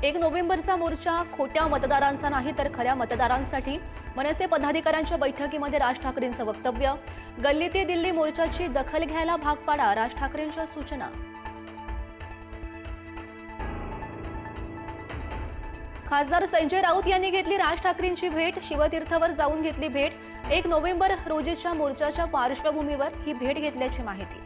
1 नोव्हेंबरचा मोर्चा खोट्या मतदारांचा नाही तर खऱ्या मतदारांसाठी। मनसे पदाधिकाऱ्यांच्या बैठकीमध्ये राज ठाकरेंचं वक्तव्य। गल्ली ते दिल्ली मोर्चाची दखल घ्यायला भाग पाडा, राज ठाकरेंच्या सूचना। खासदार संजय राऊत यांनी घेतली राज ठाकरेंची भेट। शिवतीर्थवर जाऊन घेतली भेट। 1 नोव्हेंबर रोजीच्या मोर्चाच्या पार्श्वभूमीवर ही भेट घेतल्याची माहिती।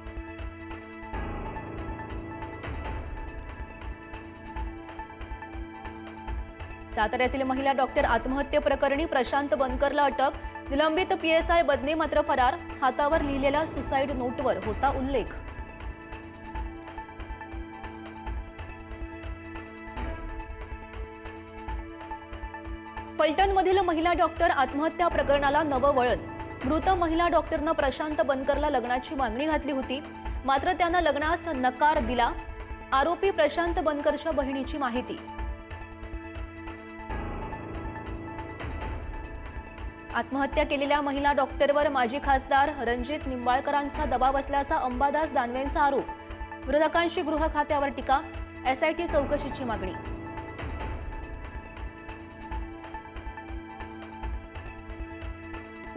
साताऱ्यातील महिला डॉक्टर आत्महत्येप्रकरणी प्रशांत बनकरला अटक। निलंबित पीएसआय बदने मात्र फरार। हातावर लिहिलेल्या सुसाईड नोटवर होता उल्लेख। फलटणमधील महिला डॉक्टर आत्महत्या प्रकरणाला नवं वळण। मृत महिला डॉक्टरनं प्रशांत बनकरला लग्नाची मागणी घातली होती, मात्र त्यानं लग्नास नकार दिला। आरोपी प्रशांत बनकरच्या बहिणीची माहिती। आत्महत्या केलेल्या महिला डॉक्टरवर माजी खासदार रणजित निंबाळकरांचा दबाव असल्याचा अंबादास दानवेंचा आरोप। विरोधकांची गृह खात्यावर टीका। एसआयटी चौकशीची मागणी।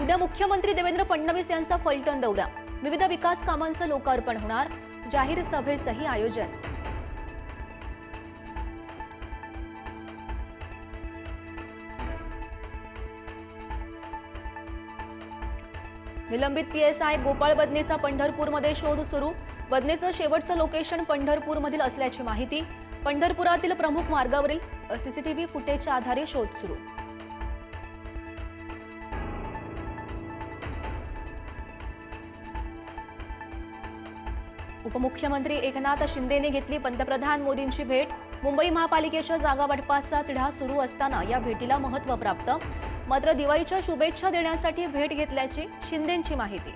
उद्या मुख्यमंत्री देवेंद्र फडणवीस यांचा फलटण दौरा। विविध विकास कामांचं लोकार्पण होणार। जाहीर सभेचंही आयोजन। निलंबित पीएसआय गोपाळ बदनेचा पंढरपूरमध्ये शोध सुरू। बदनेचं शेवटचं लोकेशन पंढरपूरमधील असल्याची माहिती। पंढरपुरातील प्रमुख मार्गावरील सीसीटीव्ही फुटेजच्या आधारे शोध सुरू। उपमुख्यमंत्री एकनाथ शिंदेने घेतली पंतप्रधान मोदींची भेट। मुंबई महापालिकेच्या जागा वाटपाचा तिढा सुरू असताना या भेटीला महत्त्व प्राप्त। मात्र दिवाळीच्या शुभेच्छा देण्यासाठी भेट घेतल्याची शिंदेंची माहिती।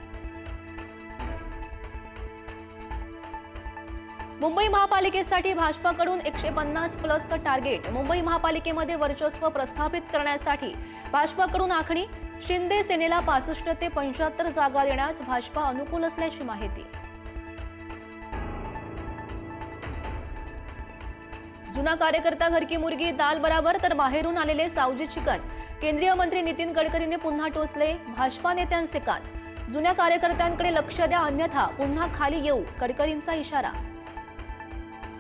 मुंबई महापालिकेसाठी भाजपाकडून 150+ टार्गेट। मुंबई महापालिकेमध्ये वर्चस्व प्रस्थापित करण्यासाठी भाजपाकडून आखणी। शिंदे सेनेला 65 ते 75 जागा देण्यास भाजपा अनुकूल असल्याची माहिती। जुना कार्यकर्ता घर की मुर्गी दाल बराबर तर बाहेरून आलेले सावजी चिकन। केंद्रीय मंत्री नितीन गडकरींनी पुन्हा टोचले भाजपा नेत्यांचे कान। जुन्या कार्यकर्त्यांकडे लक्ष द्या अन्यथा पुन्हा खाली येऊ, गडकरींचा इशारा।